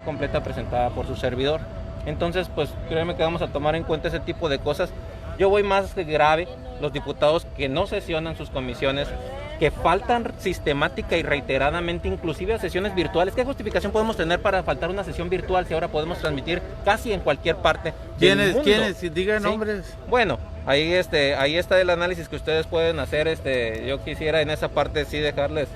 completa presentada por su servidor. Entonces, pues créeme que vamos a tomar en cuenta ese tipo de cosas. Yo voy más grave, los diputados que no sesionan sus comisiones, que faltan sistemática y reiteradamente, inclusive a sesiones virtuales. ¿Qué justificación podemos tener para faltar una sesión virtual si ahora podemos transmitir casi en cualquier parte del mundo? ¿Quiénes? Digan ¿Sí? nombres. Bueno, ahí está el análisis que ustedes pueden hacer. Yo quisiera en esa parte sí dejarles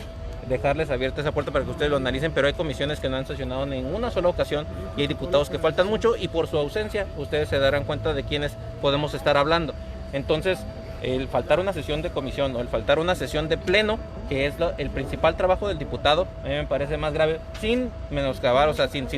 abierta esa puerta para que ustedes lo analicen, pero hay comisiones que no han sesionado en ninguna sola ocasión y hay diputados que faltan mucho, y por su ausencia ustedes se darán cuenta de quiénes podemos estar hablando. Entonces, el faltar una sesión de comisión o el faltar una sesión de pleno, que es el principal trabajo del diputado, a mí me parece más grave, sin menoscabar, o sea, sin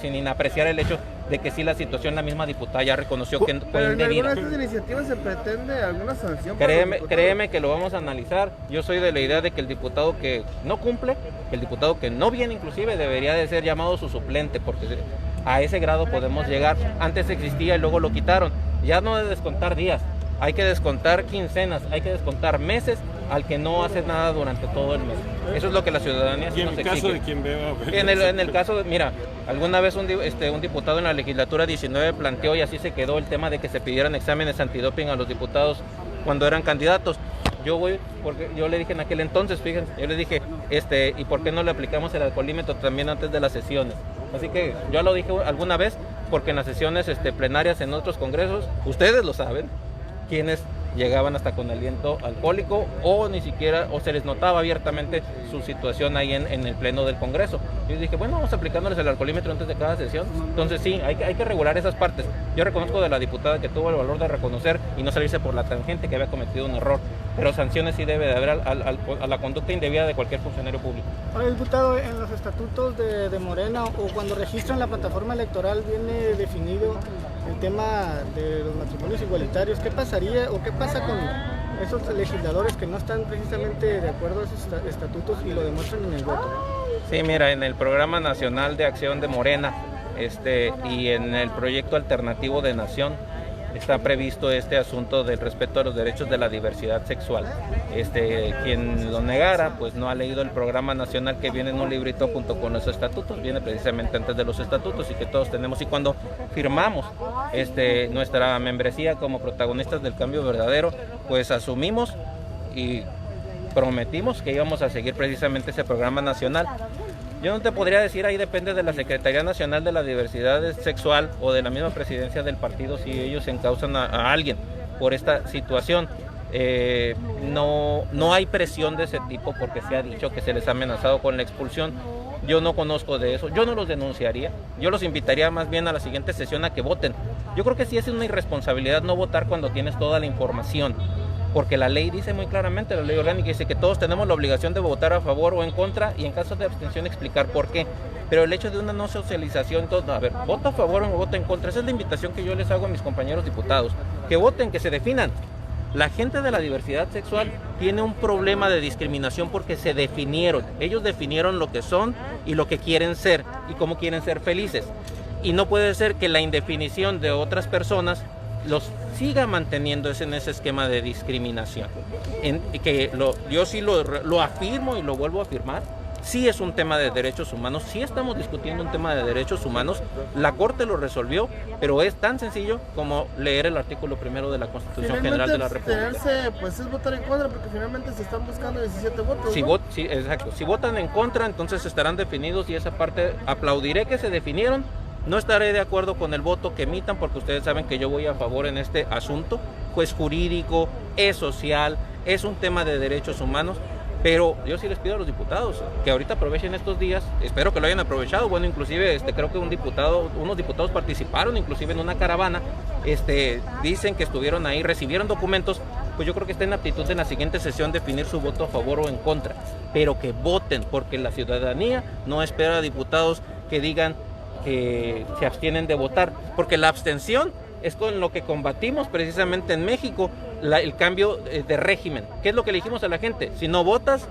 inapreciar el hecho de que sí la situación, la misma diputada ya reconoció que fue indebida. ¿En alguna de estas iniciativas se pretende alguna sanción? Créeme que lo vamos a analizar. Yo soy de la idea de que el diputado que no cumple, el diputado que no viene inclusive, debería de ser llamado su suplente, porque a ese grado podemos llegar. Antes existía y luego lo quitaron. Ya no de descontar días, hay que descontar quincenas, hay que descontar meses al que no hace nada durante todo el mes. Eso es lo que la ciudadanía sí nos exige. ¿Y en caso de quien beba? En el caso de, mira, alguna vez un diputado en la legislatura 19 planteó, y así se quedó, el tema de que se pidieran exámenes antidoping a los diputados cuando eran candidatos. Porque yo le dije en aquel entonces, fíjense, yo le dije, ¿y por qué no le aplicamos el alcoholímetro también antes de las sesiones? Así que yo lo dije alguna vez, porque en las sesiones plenarias en otros congresos, ustedes lo saben, quienes llegaban hasta con aliento alcohólico o ni siquiera, o se les notaba abiertamente su situación ahí en el pleno del Congreso. Yo dije, bueno, vamos aplicándoles el alcoholímetro antes de cada sesión. Entonces sí, hay que regular esas partes. Yo reconozco de la diputada que tuvo el valor de reconocer y no salirse por la tangente que había cometido un error, pero sanciones sí debe de haber a la conducta indebida de cualquier funcionario público. Ahora, diputado, en los estatutos de Morena o cuando registran la plataforma electoral viene definido el tema de los matrimonios igualitarios. ¿Qué pasaría o qué pasa con esos legisladores que no están precisamente de acuerdo a esos estatutos y lo demuestran en el voto? Sí, mira, en el Programa Nacional de Acción de Morena y en el Proyecto Alternativo de Nación está previsto este asunto del respeto a los derechos de la diversidad sexual. Quien lo negara, pues no ha leído el programa nacional, que viene en un librito junto con los estatutos, viene precisamente antes de los estatutos y que todos tenemos. Y cuando firmamos nuestra membresía como protagonistas del cambio verdadero, pues asumimos y prometimos que íbamos a seguir precisamente ese programa nacional. Yo no te podría decir, ahí depende de la Secretaría Nacional de la Diversidad Sexual o de la misma presidencia del partido, si ellos encausan a alguien por esta situación. No hay presión de ese tipo, porque se ha dicho que se les ha amenazado con la expulsión. Yo no conozco de eso, yo no los denunciaría, yo los invitaría más bien a la siguiente sesión a que voten. Yo creo que sí es una irresponsabilidad no votar cuando tienes toda la información, porque la ley dice muy claramente, la ley orgánica dice que todos tenemos la obligación de votar a favor o en contra, y en caso de abstención explicar por qué. Pero el hecho de una no socialización, a ver, vota a favor o vota en contra, esa es la invitación que yo les hago a mis compañeros diputados, que voten, que se definan. La gente de la diversidad sexual tiene un problema de discriminación porque se definieron, ellos definieron lo que son y lo que quieren ser y cómo quieren ser felices. Y no puede ser que la indefinición de otras personas los siga manteniendo en ese esquema de discriminación. Yo sí lo afirmo y lo vuelvo a afirmar. Sí es un tema de derechos humanos, sí estamos discutiendo un tema de derechos humanos. La Corte lo resolvió, pero es tan sencillo como leer el artículo 1 de la Constitución General de la República. Pues es votar en contra, porque finalmente se están buscando 17 votos. Sí, exacto. Si votan en contra, entonces estarán definidos, y esa parte aplaudiré que se definieron. No estaré de acuerdo con el voto que emitan, porque ustedes saben que yo voy a favor en este asunto, pues jurídico, es social, es un tema de derechos humanos, pero yo sí les pido a los diputados que ahorita aprovechen estos días, espero que lo hayan aprovechado. Bueno, inclusive creo que unos diputados participaron inclusive en una caravana, dicen que estuvieron ahí, recibieron documentos. Pues yo creo que está en aptitud en la siguiente sesión definir su voto a favor o en contra, pero que voten, porque la ciudadanía no espera a diputados que digan que se abstienen de votar, porque la abstención es con lo que combatimos precisamente en México el cambio de régimen. ¿Qué es lo que le dijimos a la gente? Si no votas,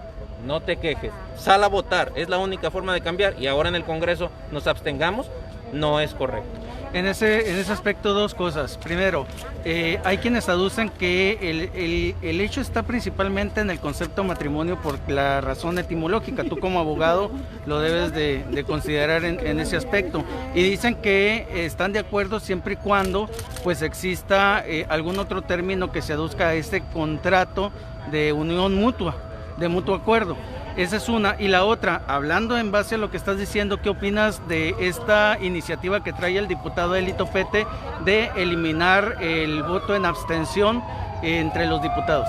no te quejes, sal a votar, es la única forma de cambiar, y ahora en el Congreso nos abstengamos, no es correcto. En ese aspecto, dos cosas. Primero, hay quienes aducen que el hecho está principalmente en el concepto matrimonio por la razón etimológica. Tú como abogado lo debes de considerar en ese aspecto. Y dicen que están de acuerdo siempre y cuando pues exista algún otro término que se aduzca a este contrato de unión mutua, de mutuo acuerdo. Esa es una. Y la otra, hablando en base a lo que estás diciendo, ¿qué opinas de esta iniciativa que trae el diputado Elito Fete de eliminar el voto en abstención entre los diputados?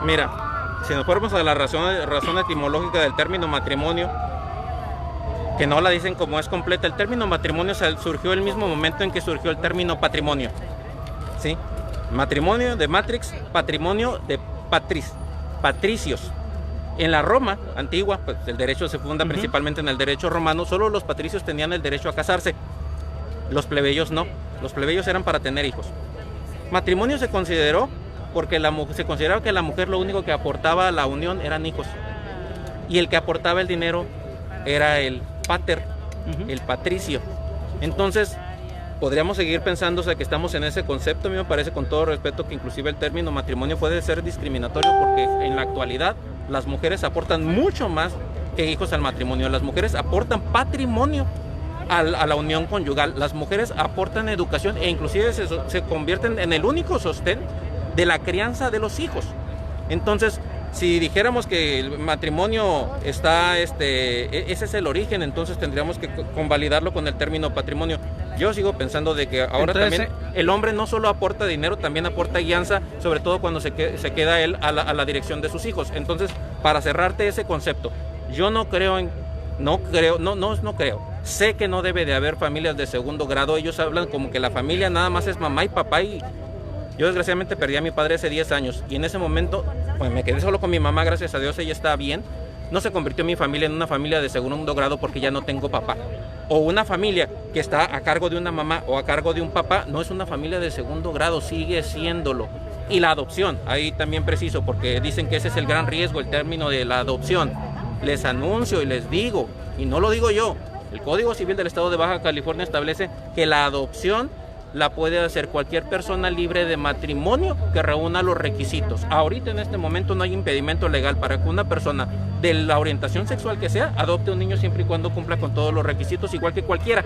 Mira, si nos fuéramos a la razón etimológica del término matrimonio, que no la dicen como es completa, el término matrimonio surgió el mismo momento en que surgió el término patrimonio, ¿sí? Matrimonio de matrix, patrimonio de patricios. En la Roma antigua, pues el derecho se funda principalmente en el derecho romano, solo los patricios tenían el derecho a casarse, los plebeyos no, los plebeyos eran para tener hijos. Matrimonio se consideró porque se consideraba que la mujer lo único que aportaba a la unión eran hijos, y el que aportaba el dinero era el pater, el patricio. Entonces, podríamos seguir pensando, o sea, que estamos en ese concepto. A mí me parece, con todo respeto, que inclusive el término matrimonio puede ser discriminatorio, porque en la actualidad las mujeres aportan mucho más que hijos al matrimonio. Las mujeres aportan patrimonio a la unión conyugal. Las mujeres aportan educación e inclusive se convierten en el único sostén de la crianza de los hijos. Entonces, si dijéramos que el matrimonio está, ese es el origen, entonces tendríamos que convalidarlo con el término patrimonio. Yo sigo pensando de que ahora también el hombre no solo aporta dinero, también aporta guianza, sobre todo cuando se queda él a la dirección de sus hijos. Entonces, para cerrarte ese concepto, yo no creo, sé que no debe de haber familias de segundo grado. Ellos hablan como que la familia nada más es mamá y papá, y yo desgraciadamente perdí a mi padre hace 10 años y en ese momento pues me quedé solo con mi mamá, gracias a Dios ella está bien. No se convirtió mi familia en una familia de segundo grado porque ya no tengo papá. O una familia que está a cargo de una mamá o a cargo de un papá, no es una familia de segundo grado, sigue siéndolo. Y la adopción, ahí también preciso, porque dicen que ese es el gran riesgo, el término de la adopción. Les anuncio y les digo, y no lo digo yo, el Código Civil del Estado de Baja California establece que la adopción la puede hacer cualquier persona libre de matrimonio que reúna los requisitos. Ahorita en este momento no hay impedimento legal para que una persona de la orientación sexual que sea adopte un niño siempre y cuando cumpla con todos los requisitos, igual que cualquiera.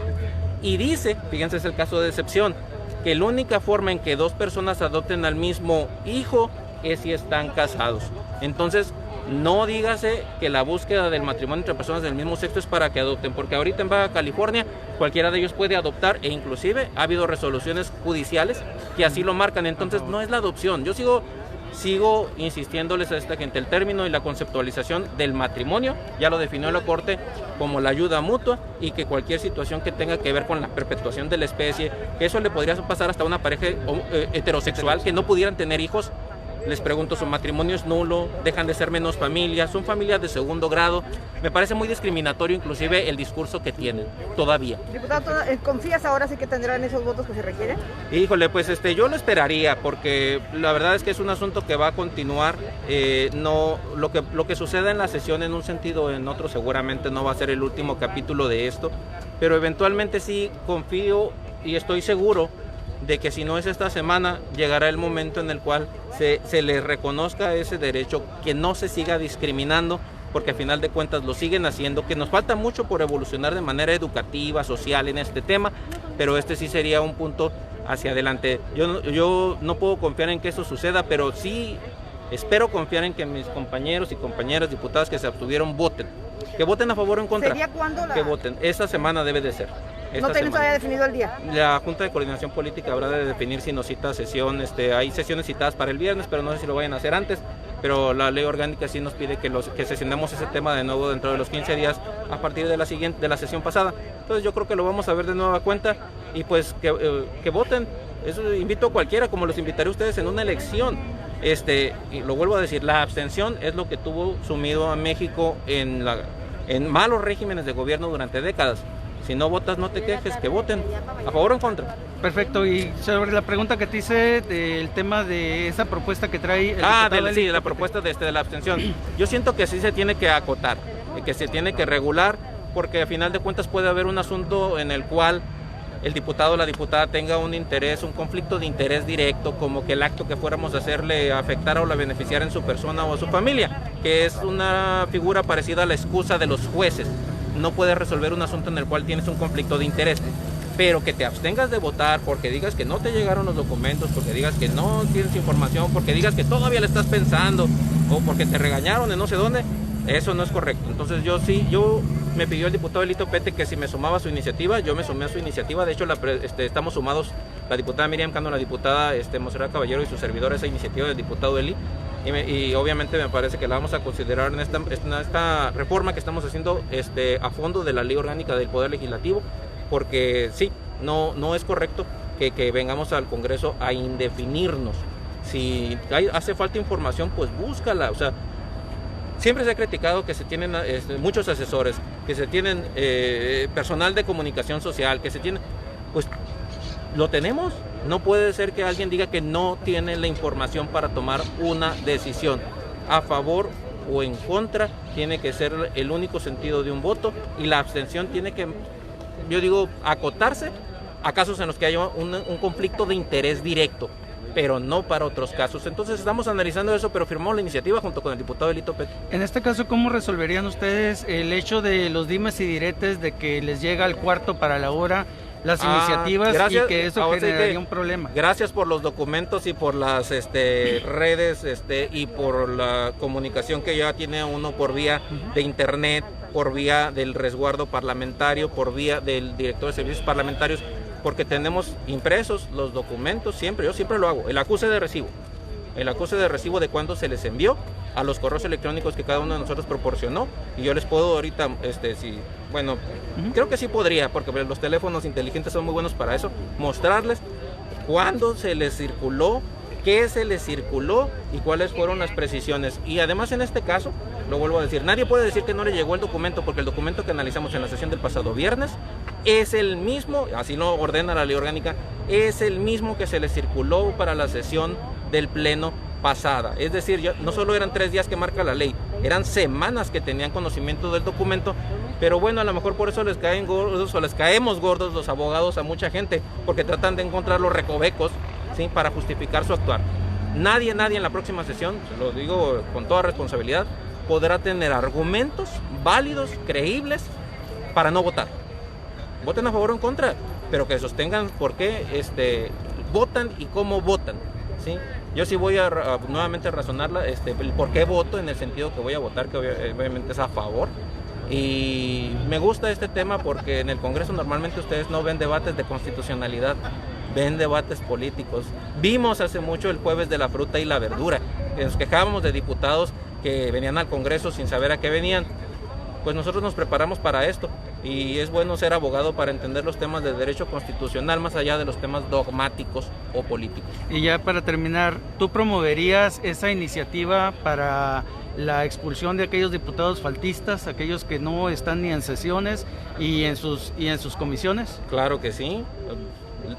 Y dice, fíjense, es el caso de excepción, que la única forma en que dos personas adopten al mismo hijo es si están casados. Entonces, no dígase que la búsqueda del matrimonio entre personas del mismo sexo es para que adopten, porque ahorita en Baja California cualquiera de ellos puede adoptar, e inclusive ha habido resoluciones judiciales que así lo marcan. Entonces no es la adopción. Yo sigo insistiéndoles a esta gente, el término y la conceptualización del matrimonio ya lo definió la Corte como la ayuda mutua, y que cualquier situación que tenga que ver con la perpetuación de la especie, que eso le podría pasar hasta una pareja heterosexual que no pudieran tener hijos. Les pregunto, ¿su matrimonio es nulo? ¿Dejan de ser menos familias? ¿Son familias de segundo grado? Me parece muy discriminatorio inclusive el discurso que tienen, todavía. Diputado, ¿confías ahora sí que tendrán esos votos que se requieren? Híjole, pues yo lo esperaría, porque la verdad es que es un asunto que va a continuar. No, lo que suceda en la sesión, en un sentido o en otro, seguramente no va a ser el último capítulo de esto, pero eventualmente sí confío y estoy seguro de que si no es esta semana, llegará el momento en el cual se le reconozca ese derecho, que no se siga discriminando, porque a final de cuentas lo siguen haciendo, que nos falta mucho por evolucionar de manera educativa, social en este tema, pero este sí sería un punto hacia adelante. Yo no puedo confiar en que eso suceda, pero sí espero confiar en que mis compañeros y compañeras diputadas que se abstuvieron voten. Que voten a favor o en contra. ¿Sería cuándo que voten. Esta semana debe de ser. ¿No tienen todavía definido el día? La Junta de Coordinación Política habrá de definir si nos cita sesión. Hay sesiones citadas para el viernes, pero no sé si lo vayan a hacer antes. Pero la ley orgánica sí nos pide que sesionemos ese tema de nuevo dentro de los 15 días a partir de la sesión pasada. Entonces yo creo que lo vamos a ver de nueva cuenta, y pues que voten. Eso invito a cualquiera, como los invitaré a ustedes en una elección. Y lo vuelvo a decir, la abstención es lo que tuvo sumido a México en malos regímenes de gobierno durante décadas. Si no votas, no te quejes, que voten a favor o en contra. Perfecto. Y sobre la pregunta que te hice del tema de esa propuesta que trae sí, la propuesta de la abstención. Yo siento que sí se tiene que acotar, que se tiene que regular, porque a final de cuentas puede haber un asunto en el cual el diputado o la diputada tenga un interés, un conflicto de interés directo, como que el acto que fuéramos a hacer le afectara o la beneficiara en su persona o a su familia, que es una figura parecida a la excusa de los jueces. No puedes resolver un asunto en el cual tienes un conflicto de interés, pero que te abstengas de votar porque digas que no te llegaron los documentos, porque digas que no tienes información, porque digas que todavía le estás pensando o porque te regañaron en no sé dónde, eso no es correcto. Entonces yo me pidió el diputado Elito Pete que si me sumaba a su iniciativa, yo me sumé a su iniciativa. De hecho, estamos sumados la diputada Miriam Cano, la diputada Monserrat Caballero y su servidor a esa iniciativa del diputado Eli. Y obviamente me parece que la vamos a considerar en esta reforma que estamos haciendo a fondo de la Ley Orgánica del Poder Legislativo, porque sí, no es correcto que vengamos al Congreso a indefinirnos. Si hace falta información, pues búscala. O sea, siempre se ha criticado que se tienen muchos asesores, que se tienen personal de comunicación social, que se tiene, pues lo tenemos. No puede ser que alguien diga que no tiene la información para tomar una decisión a favor o en contra. Tiene que ser el único sentido de un voto, y la abstención tiene que, yo digo, acotarse a casos en los que haya un conflicto de interés directo, pero no para otros casos. Entonces estamos analizando eso, pero firmamos la iniciativa junto con el diputado Elito Pete. En este caso, ¿cómo resolverían ustedes el hecho de los dimes y diretes de que les llega al cuarto para la hora las iniciativas, gracias, y que eso generaría un problema? Gracias por los documentos y por las redes y por la comunicación que ya tiene uno por vía de internet, por vía del resguardo parlamentario, por vía del director de servicios parlamentarios, porque tenemos impresos los documentos siempre, yo siempre lo hago, el acuse de recibo de cuándo se les envió a los correos electrónicos que cada uno de nosotros proporcionó, y yo les puedo ahorita, creo que sí podría, porque los teléfonos inteligentes son muy buenos para eso, mostrarles cuándo se les circuló, qué se les circuló y cuáles fueron las precisiones. Y además, en este caso, lo vuelvo a decir, nadie puede decir que no le llegó el documento, porque el documento que analizamos en la sesión del pasado viernes es el mismo, así lo ordena la ley orgánica, es el mismo que se le circuló para la sesión del pleno pasada. Es decir, no solo eran 3 días que marca la ley, eran semanas que tenían conocimiento del documento. Pero bueno, a lo mejor por eso les caen gordos o les caemos gordos los abogados a mucha gente, porque tratan de encontrar los recovecos, ¿sí?, para justificar su actuar. Nadie en la próxima sesión, se lo digo con toda responsabilidad, podrá tener argumentos válidos, creíbles, para no votar. Voten a favor o en contra, pero que sostengan por qué votan y cómo votan, ¿sí? Yo sí voy a nuevamente razonarla, el por qué voto, en el sentido que voy a votar, que obviamente es a favor. Y me gusta este tema porque en el Congreso normalmente ustedes no ven debates de constitucionalidad, ven debates políticos. Vimos hace mucho el jueves de la fruta y la verdura, que nos quejábamos de diputados que venían al Congreso sin saber a qué venían. Pues nosotros nos preparamos para esto, y es bueno ser abogado para entender los temas de derecho constitucional más allá de los temas dogmáticos o políticos. Y ya para terminar, ¿tú promoverías esa iniciativa para la expulsión de aquellos diputados faltistas, aquellos que no están ni en sesiones y en sus comisiones? Claro que sí,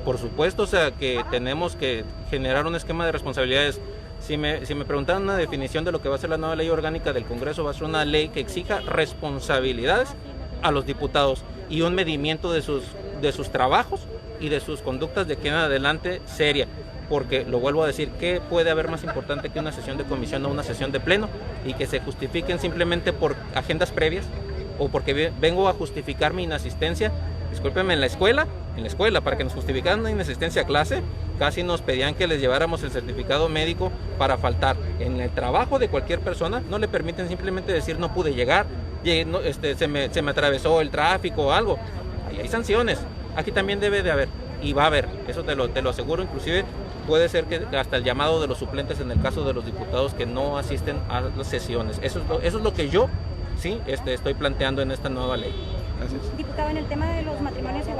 por supuesto, o sea, que tenemos que generar un esquema de responsabilidades. Si me preguntaran una definición de lo que va a ser la nueva ley orgánica del Congreso, va a ser una ley que exija responsabilidades a los diputados y un medimiento de sus trabajos y de sus conductas de aquí en adelante seria. Porque, lo vuelvo a decir, ¿qué puede haber más importante que una sesión de comisión o una sesión de pleno? Y que se justifiquen simplemente por agendas previas o porque vengo a justificar mi inasistencia. Discúlpenme, en la escuela, para que nos justificaran una inasistencia a clase, casi nos pedían que les lleváramos el certificado médico para faltar. En el trabajo de cualquier persona no le permiten simplemente decir no pude llegar, se me atravesó el tráfico o algo. Ahí hay sanciones. Aquí también debe de haber, y va a haber, eso te lo aseguro. Inclusive puede ser que hasta el llamado de los suplentes en el caso de los diputados que no asisten a las sesiones. Eso es lo que yo sí estoy planteando en esta nueva ley. Gracias. Diputado, en el tema de los matrimonios igualitarios,